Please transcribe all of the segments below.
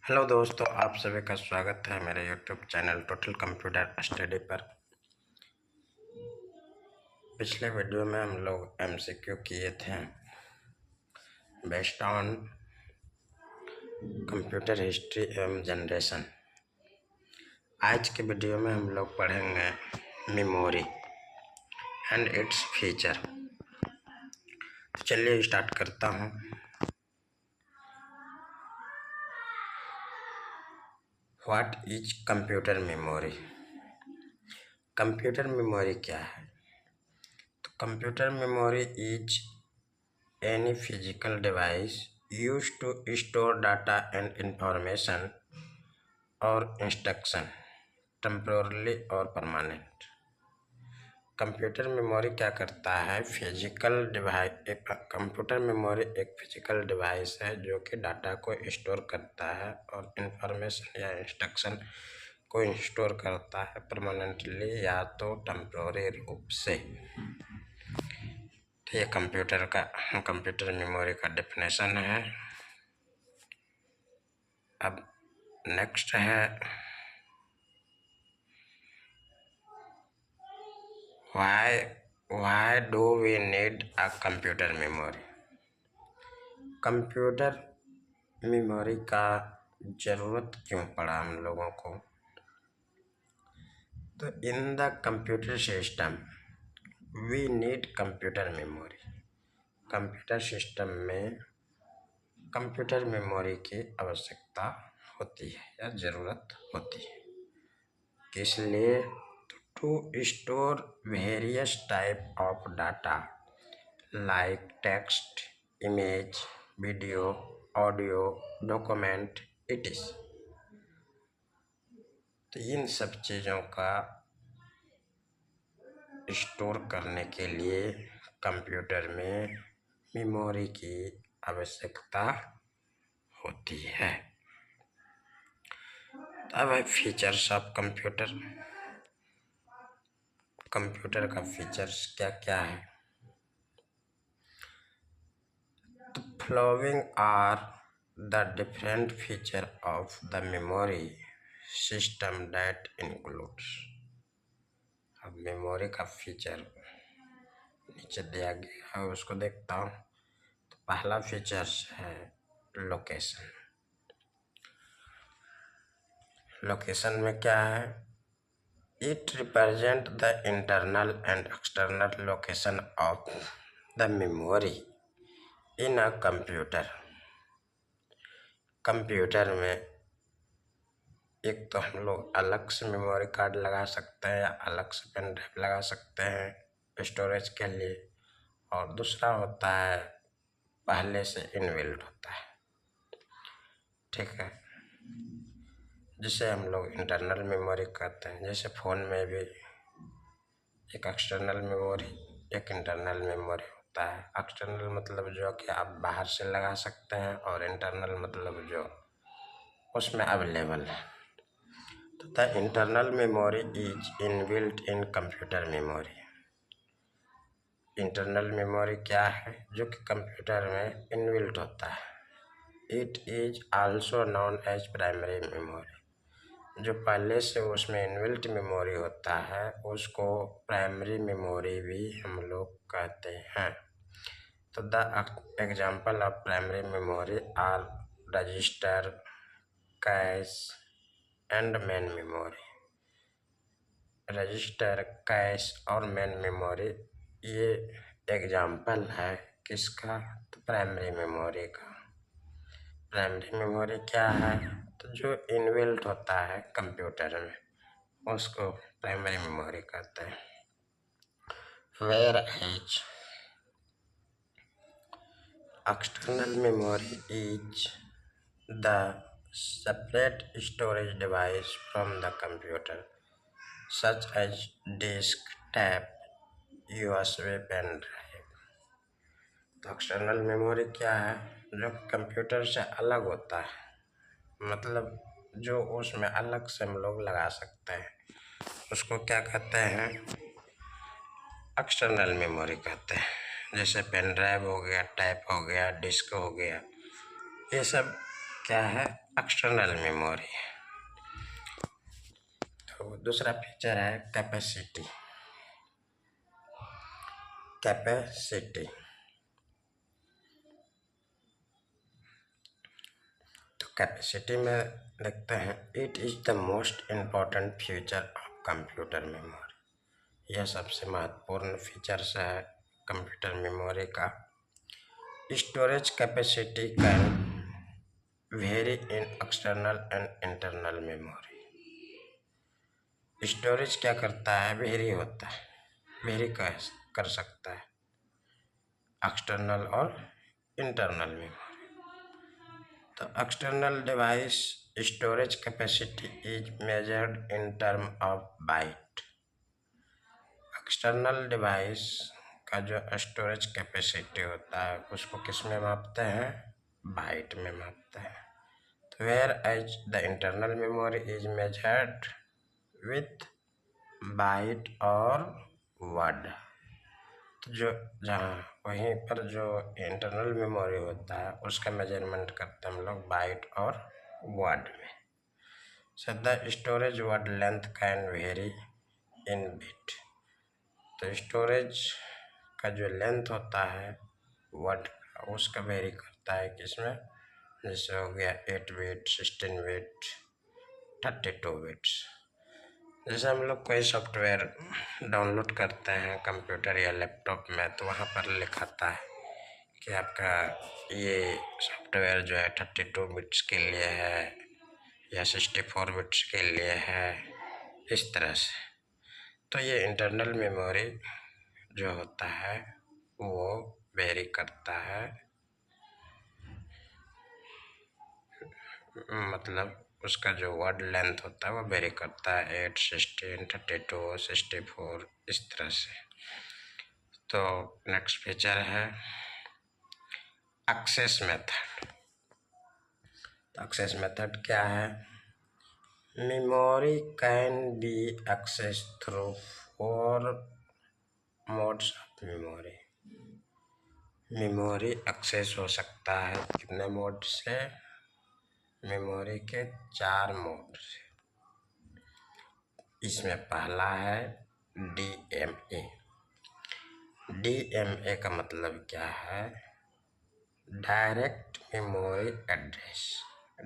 Hello दोस्तों, आप सभी का स्वागत है मेरे YouTube channel total computer study पर। पिछले वीडियो में हम लोग एमसीक्यू किए थे बेस्ड ऑन कंप्यूटर हिस्ट्री एवं जनरेशन। आज के वीडियो में हम लोग पढ़ेंगे मेमोरी एंड इट्स फीचर। तो चलिए स्टार्ट करता हूँ। What is computer memory? Computer memory क्या है? तो computer memory is any physical device used to store data and information or instruction temporarily or permanent। Computer memory क्या करता है? Physical device. कंप्यूटर मेमोरी एक फिजिकल डिवाइस है जो कि डाटा को स्टोर करता है और इंफॉर्मेशन या इंस्ट्रक्शन को स्टोर करता है परमानेंटली या तो टेम्पोररी रूप से। ये कंप्यूटर मेमोरी का डेफिनेशन है। अब नेक्स्ट है why do we need a computer memory? Computer memory का जरूरत क्यों पड़ा हम लोगों को? तो in the computer system we need computer memory. Computer system में कंप्यूटर मेमोरी की आवश्यकता होती है या ज़रूरत होती है। किस लिए? To store various type of data like text, image, video, audio, document its. तो इन सब चीज़ों का स्टोर करने के लिए कंप्यूटर में मेमोरी की आवश्यकता होती है। अब है फीचर्स ऑफ कंप्यूटर। कंप्यूटर का फीचर्स क्या क्या है? The following are the different features of the memory system that includes। अब मेमोरी का फीचर नीचे दिया गया है, उसको देखता हूँ। तो पहला फीचर्स है लोकेशन। लोकेशन में क्या है? It represent the internal and external location of the memory in a computer. Computer में एक तो हम लोग अलग से मेमोरी कार्ड लगा सकते हैं या अलग से पेन ड्राइव लगा सकते हैं स्टोरेज के लिए, और दूसरा होता है पहले से इनबिल्ट होता है। ठीक है, जिसे हम लोग इंटरनल मेमोरी कहते हैं। जैसे फ़ोन में भी एक एक्सटर्नल मेमोरी एक इंटरनल मेमोरी होता है। एक्सटर्नल मतलब जो कि आप बाहर से लगा सकते हैं, और इंटरनल मतलब जो उसमें अवेलेबल है। तो the internal memory is inbuilt in computer memory. Internal memory क्या है? जो कि कंप्यूटर में इनबिल्ट होता है। It is also known as primary memory. जो पहले से उसमें इनबिल्ट मेमोरी होता है उसको प्राइमरी मेमोरी भी हम लोग कहते हैं। तो the example of primary memory are register, cache and main memory. Register, cache और मेन मेमोरी ये एग्जाम्पल है किसका? तो प्राइमरी मेमोरी का। प्राइमरी मेमोरी क्या है? तो जो इनबिल्ट होता है कंप्यूटर में उसको प्राइमरी मेमोरी कहते हैं। Whereas external memory is the separate storage device from the computer such as disk, tab, USB pen drive. तो एक्सटर्नल मेमोरी क्या है? जो कंप्यूटर से अलग होता है, मतलब जो उसमें अलग से हम लोग लगा सकते हैं, उसको क्या कहते हैं? एक्सटर्नल मेमोरी कहते हैं। जैसे पेन ड्राइव हो गया, टैब हो गया, डिस्क हो गया, ये सब क्या है? External memory. तो दूसरा फीचर है कैपेसिटी। कैपेसिटी तो कैपेसिटी में देखते हैं, it is the most important feature of computer memory. यह सबसे महत्वपूर्ण फीचर्स है कंप्यूटर मेमोरी का। Storage capacity can very in external and internal memory. Storage क्या करता है, वेरी होता है, वेरी कर सकता है एक्सटर्नल और इंटरनल मेमोरी। तो external device storage capacity is measured in term of bite. External device का जो स्टोरेज कैपेसिटी होता है उसको किस में मापते हैं, बाइट में मापते हैं। तो whereas the internal memory is measured with byte और वर्ड। तो जो जहाँ वहीं पर जो इंटरनल मेमोरी होता है उसका मेजरमेंट करते हैं हम लोग बाइट और वर्ड में। So the storage word length can very in bit. तो स्टोरेज का जो लेंथ होता है वर्ड का उसका वेरी करता है किसमें, जैसे हो गया 8 बिट, 16 बिट, 32 बिट्स। जैसे हम लोग कोई सॉफ्टवेयर डाउनलोड करते हैं कंप्यूटर या लैपटॉप में, तो वहाँ पर लिखाता है कि आपका ये सॉफ्टवेयर जो है 32 बिट्स के लिए है या 64 बिट्स के लिए है, इस तरह से। तो ये इंटरनल मेमोरी जो होता है वो वेरी करता है, मतलब उसका जो वर्ड लेंथ होता है वो वेरी करता है 8, 16, 32, 64, इस तरह से। तो नेक्स्ट फीचर है एक्सेस मेथड। तो एक्सेस मेथड क्या है, memory can be access through 4 modes of memory. Memory access हो सकता है कितने मोड से, मेमोरी के 4 मोड से। इसमें पहला है DMA। DMA का मतलब क्या है, डायरेक्ट मेमोरी एड्रेस।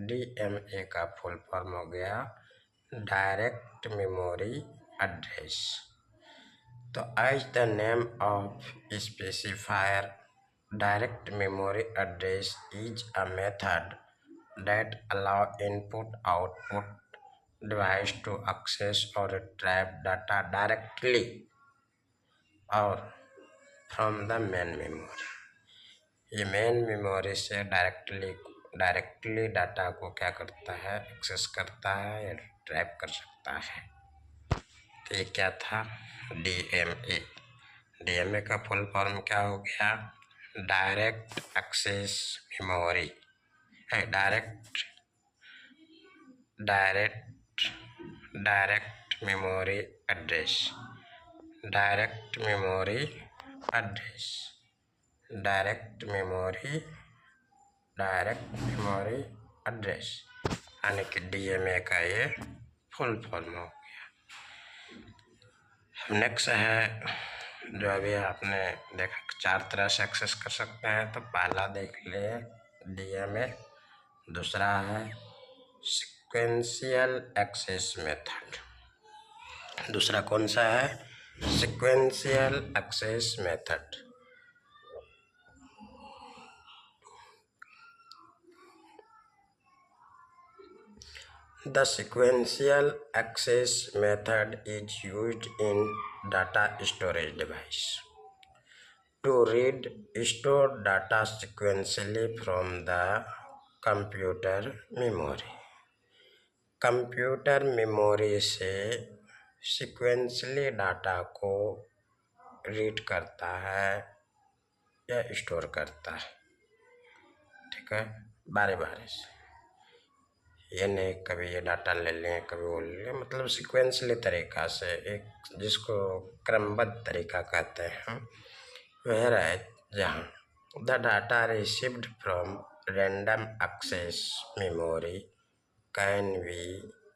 DMA का फुल फॉर्म हो गया डायरेक्ट मेमोरी एड्रेस। तो as the name of specifier, direct memory address is a method that allow input-output device to access or retrieve data directly और from the main memory। ये main memory से directly data को क्या करता है, access करता है या रिट्राइव कर सकता है। तो ये क्या था, DMA। DMA का फुल फॉर्म क्या हो गया, डायरेक्ट एक्सेस मेमोरी है, direct memory address, direct memory address, direct memory address, यानी कि DMA का ये फुल फॉर्म हो गया। नेक्स्ट है जो अभी आपने देखा 4 तरह से एक्सेस कर सकते हैं। तो पहला देख लिए DMA, दूसरा है सीक्वेंशियल एक्सेस मेथड, दूसरा कौन सा है, sequential access method. The sequential access method is used in data storage device to read stored data sequentially from the computer memory। Computer memory से सीक्वेंशली डाटा को रीड करता है या स्टोर करता है, ठीक है, बारे बारे से। ये नहीं कभी ये डाटा ले लें कभी वो ले लें, मतलब सीक्वेंशली तरीका से, एक जिसको क्रमबद्ध तरीका कहते हैं। वह है जहाँ the data received from random access memory can be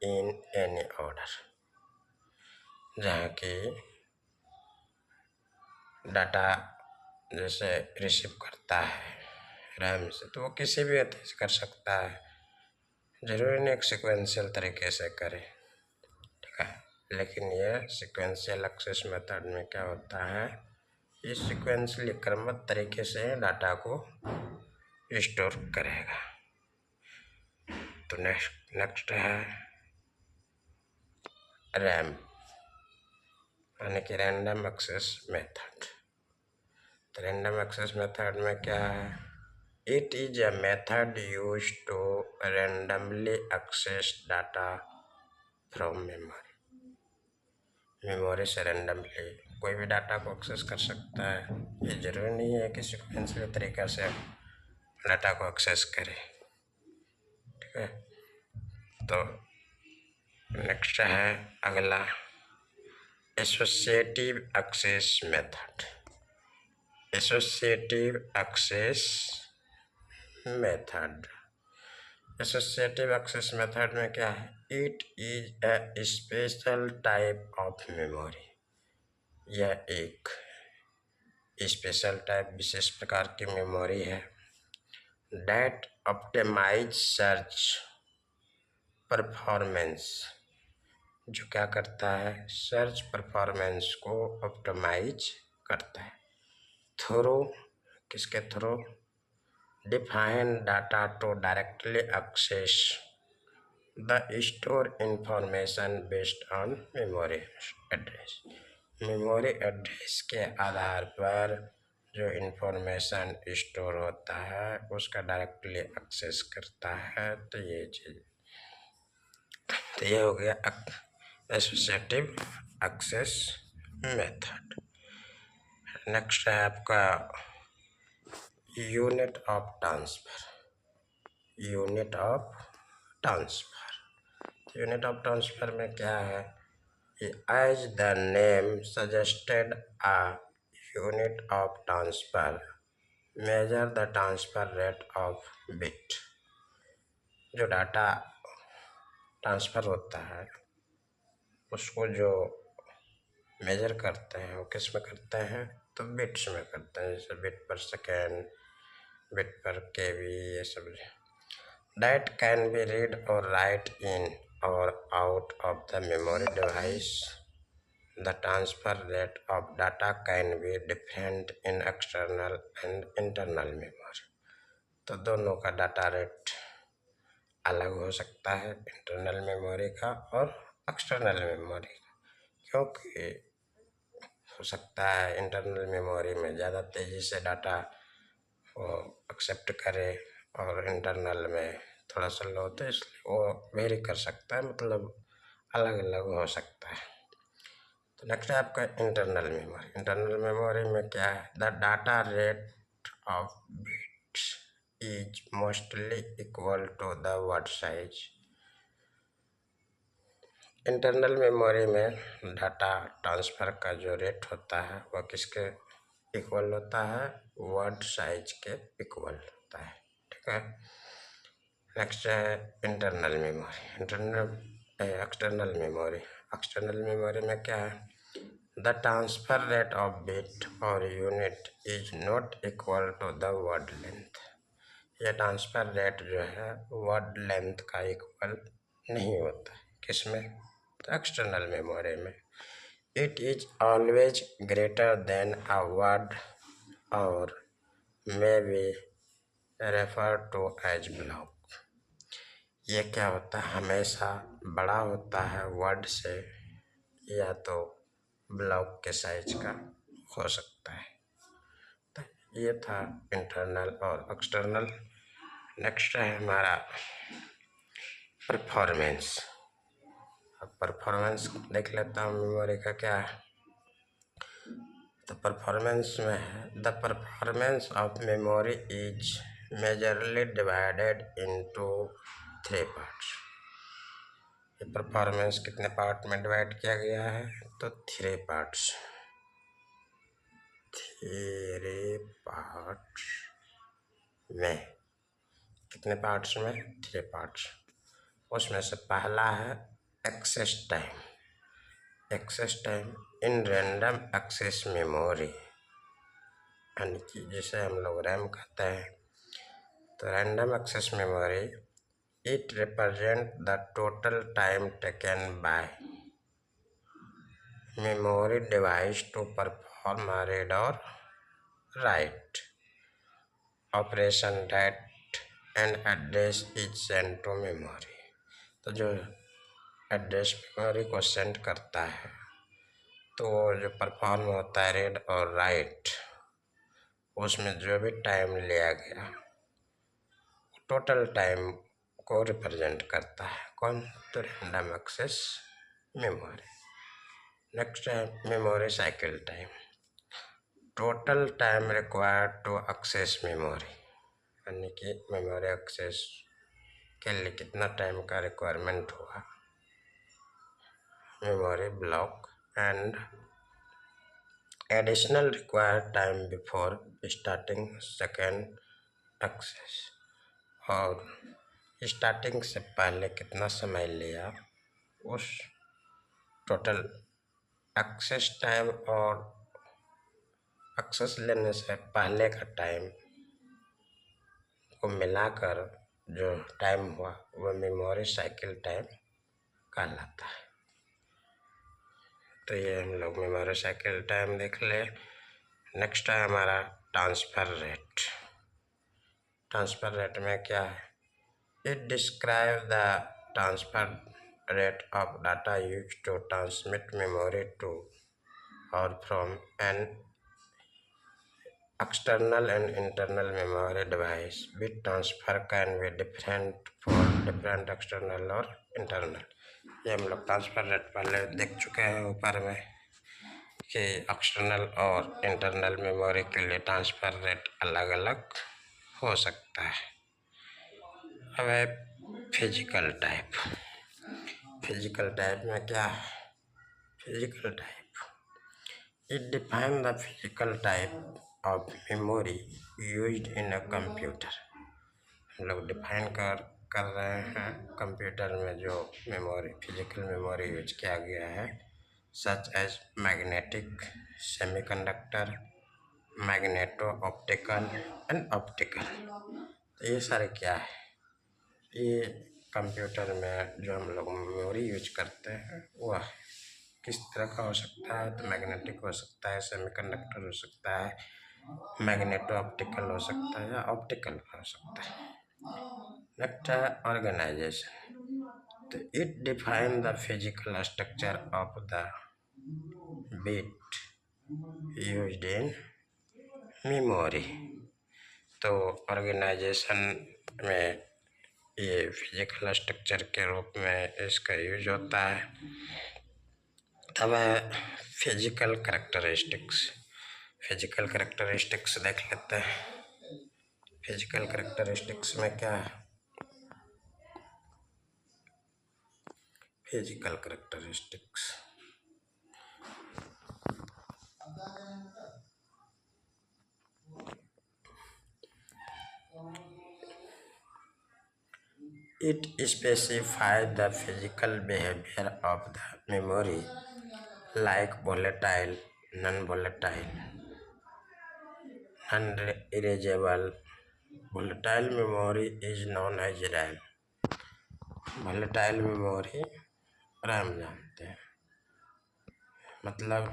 in any order, जहाँ की डाटा जैसे रिसीव करता है रैम से तो वो किसी भी तरह से कर सकता है, जरूरी नहीं एक सिक्वेंशियल तरीके से करे, ठीक है। लेकिन ये सिक्वेंशियल एक्सेस मेथड में क्या होता है, ये सिक्वेंशियली क्रमबद्ध तरीके से डाटा को स्टोर करेगा। तो नेक्स्ट है रैम यानी कि रैंडम एक्सेस मेथड। तो रैंडम एक्सेस मेथड में क्या है, it is a method used to randomly access data from memory. Memory से रैंडमली कोई भी डाटा को एक्सेस कर सकता है, ये जरूरी नहीं है कि सिक्वेंशियल तरीका से डाटा को एक्सेस करे, ठीक है। तो नेक्स्ट है अगला associative access method. Associative access method, associative access method में क्या है, it is a special type of memory. यह एक स्पेशल टाइप विशेष प्रकार की मेमोरी है, डेट ऑप्टिमाइज सर्च परफॉर्मेंस, जो क्या करता है, सर्च परफॉर्मेंस को ऑप्टिमाइज करता है थ्रू, किसके through, define data to directly access the store information based on memory address. Memory address के आधार पर जो इंफॉर्मेशन स्टोर होता है उसका डायरेक्टली एक्सेस करता है। तो ये चीज़, तो ये हो गया एसोसिएटिव एक्सेस मेथड। नेक्स्ट है आपका unit of transfer. Unit of transfer, unit of transfer में क्या है, as the name suggested a unit of transfer measure the transfer rate of bit. जो डाटा ट्रांसफर होता है उसको जो मेजर करते हैं वो किस में करते हैं, तो बिट्स में करते हैं, जैसे बिट पर सेकेंड, बिट पर केबी, ये सब। दैट कैन बी रीड और राइट इन और out of the memory device. The transfer rate of data can be different in external and internal memory. तो दोनों का डाटा रेट अलग हो सकता है, इंटरनल मेमोरी का और एक्सटर्नल मेमोरी का, क्योंकि हो सकता है इंटरनल मेमोरी में ज़्यादा तेज़ी से डाटा वो एक्सेप्ट करे और इंटरनल में थोड़ा सा लो, तो इसलिए वो वेरी कर सकता है, मतलब अलग अलग हो सकता है। तो नेक्स्ट है आपका इंटरनल मेमोरी। इंटरनल मेमोरी में क्या है, the data rate of bits is mostly equal to the word size. Internal memory में डाटा ट्रांसफ़र का जो रेट होता है वह किसके इक्वल होता है, वर्ड साइज के इक्वल होता है, ठीक है। नेक्स्ट है internal memory. External memory. External memory में क्या है, the transfer rate of bit or unit is not equal to the word length. यह ट्रांसफर रेट जो है वर्ड लेंथ का इक्वल नहीं होता है, किसमें, तो एक्सटर्नल मेमोरी में। It is always greater than a word or may be refer to as block. ये क्या होता है, हमेशा बड़ा होता है वर्ड से या तो ब्लॉक के साइज का हो सकता है। तो ये था इंटरनल और एक्सटर्नल। नेक्स्ट है हमारा परफॉर्मेंस। अब परफॉर्मेंस देख लेता हूँ मेमोरी का क्या है। तो परफॉर्मेंस में है, the performance of memory is majorly divided into 3 parts. ये परफॉर्मेंस कितने पार्ट में डिवाइड किया गया है, तो 3 पार्ट्स। 3 पार्ट्स में, कितने पार्ट्स में, 3 पार्ट्स। उसमें से पहला है access time. Access time in random access memory, यानी कि जिसे हम लोग रैम कहते हैं। तो random access memory it represent the total time taken by memory device to perform a read or write operation that an address is sent to memory। तो जो एड्रेस मेमोरी को सेंड करता है, तो जो परफॉर्म होता है रीड और राइट, उसमें जो भी टाइम लिया गया टोटल टाइम को रिप्रेजेंट करता है। कौन? तो रैंडम एक्सेस मेमोरी। नेक्स्ट है memory cycle time. Total time required to access memory, यानी कि मेमोरी एक्सेस के लिए कितना टाइम का रिक्वायरमेंट हुआ। Memory block and additional required time before starting second access, और स्टार्टिंग से पहले कितना समय लिया उस टोटल एक्सेस टाइम और एक्सेस लेने से पहले का टाइम को मिलाकर जो टाइम हुआ वह मेमोरी साइकिल टाइम कहलाता है। तो ये हम लोग मेमोरी साइकिल टाइम देख ले। नेक्स्ट है हमारा ट्रांसफ़र रेट। ट्रांसफ़र रेट में क्या है? It describe the transfer rate of data used to transmit memory to or from an external and internal memory device. Bit transfer can be different for different external और internal। ये हम लोग transfer rate पहले देख चुके हैं ऊपर में कि एक्सटर्नल और इंटरनल मेमोरी के लिए ट्रांसफ़र रेट अलग अलग हो सकता है। अब है फिजिकल टाइप। फिजिकल टाइप में क्या है? Physical type it define the physical type of memory used in a computer. हम लोग डिफाइन कर रहे हैं कंप्यूटर में जो मेमोरी फिजिकल मेमोरी यूज किया गया है, such as magnetic, semiconductor, magneto optical and optical. ये सारे क्या है? ये कंप्यूटर में जो हम लोग मेमोरी यूज करते हैं वह किस तरह का हो सकता है? तो मैग्नेटिक हो सकता है, सेमीकंडक्टर हो सकता है, मैग्नेटो ऑप्टिकल हो सकता है या ऑप्टिकल हो सकता है। नेक्स्ट है ऑर्गेनाइजेशन। तो it define the physical structure of the bit used in memory. तो ऑर्गेनाइजेशन में ये फिजिकल स्ट्रक्चर के रूप में इसका यूज होता है। तब है फिजिकल कैरेक्टरिस्टिक्स। फिजिकल कैरेक्टरिस्टिक्स देख लेते हैं। फिजिकल कैरेक्टरिस्टिक्स में क्या है? Physical characteristics it specifies the physical behavior of the memory like volatile, non-volatile, non-erasable। volatile memory is known as RAM। volatile memory RAM जानते हैं। मतलब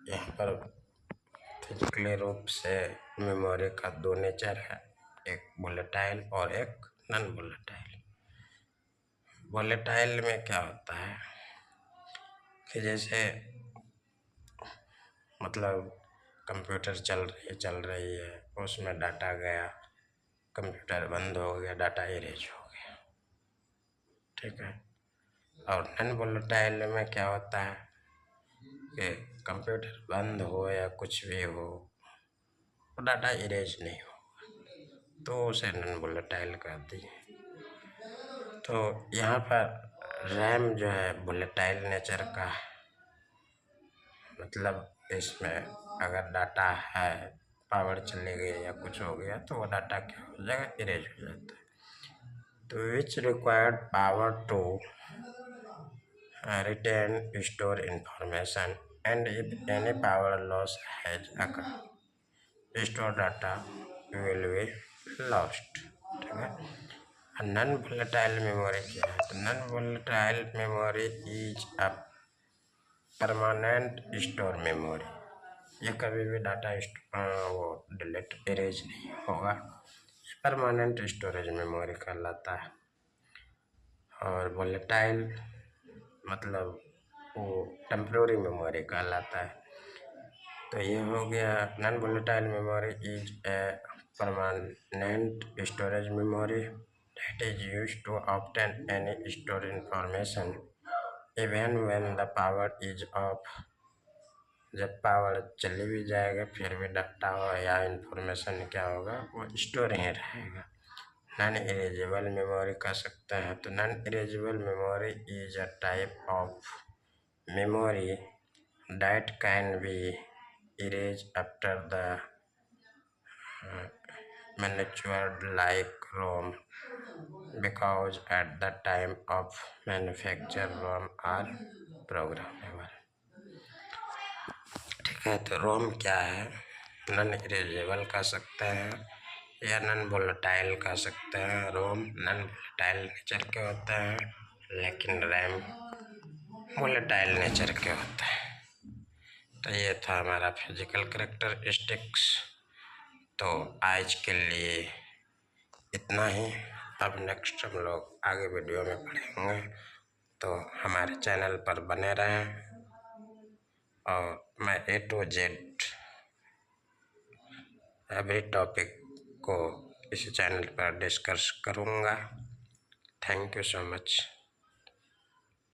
यहाँ पर फिजिकली रूप से मेमोरी का दो नेचर है, एक वोलेटाइल और एक नॉन वोलेटाइल। वोलेटाइल में क्या होता है कि जैसे मतलब कंप्यूटर चल रही है, उसमें डाटा गया, कंप्यूटर बंद हो गया, डाटा इरेज हो गया, ठीक है। और नॉन वोलेटाइल में क्या होता है कि कंप्यूटर बंद हो या कुछ भी हो, वो डाटा इरेज नहीं होगा, तो उसे नॉन वोलेटाइल कहती है। तो यहाँ पर रैम जो है वोलेटाइल नेचर का है, मतलब इसमें अगर डाटा है, पावर चली गई या कुछ हो गया तो वो डाटा क्या हो जाएगा? इरेज हो जाता है। तो which required power to retain, store information, and if any power loss has occurred, stored data will be lost. ठीक है। नॉन वोलेटाइल मेमोरी क्या है? तो non volatile memory is a permanent store memory. ये कभी भी डाटा वो delete erase नहीं होगा, परमानेंट स्टोरेज मेमोरी कहलाता है। और वोलेटाइल मतलब वो टेम्प्रोरी मेमोरी कहलाता है। तो ये हो गया non volatile memory is a permanent storage memory that is used to obtain any stored information even when the power is off। जब पावर चली भी जाएगा फिर भी डाटा या इंफॉर्मेशन क्या होगा, वो स्टोर ही रहेगा। नॉन इरेजेबल मेमोरी कह सकते हैं। तो non erasable memory is a type of memory that can be erased after the manufactured like ROM because at the time of manufacture ROM are programmable। ठीक है। तो रोम क्या है? नॉन इरेजेबल कह सकते हैं या नॉन वोलेटाइल कह सकते हैं। रोम नॉन वोलेटाइल नेचर के होते हैं, लेकिन रैम वोलेटाइल नेचर के होते हैं। तो ये था हमारा फिजिकल कैरेक्टरिस्टिक्स। तो आज के लिए इतना ही। अब नेक्स्ट हम लोग आगे वीडियो में पढ़ेंगे। तो हमारे चैनल पर बने रहें और मैं A to Z every topic को इस चैनल पर डिस्कस करूँगा। Thank you so much.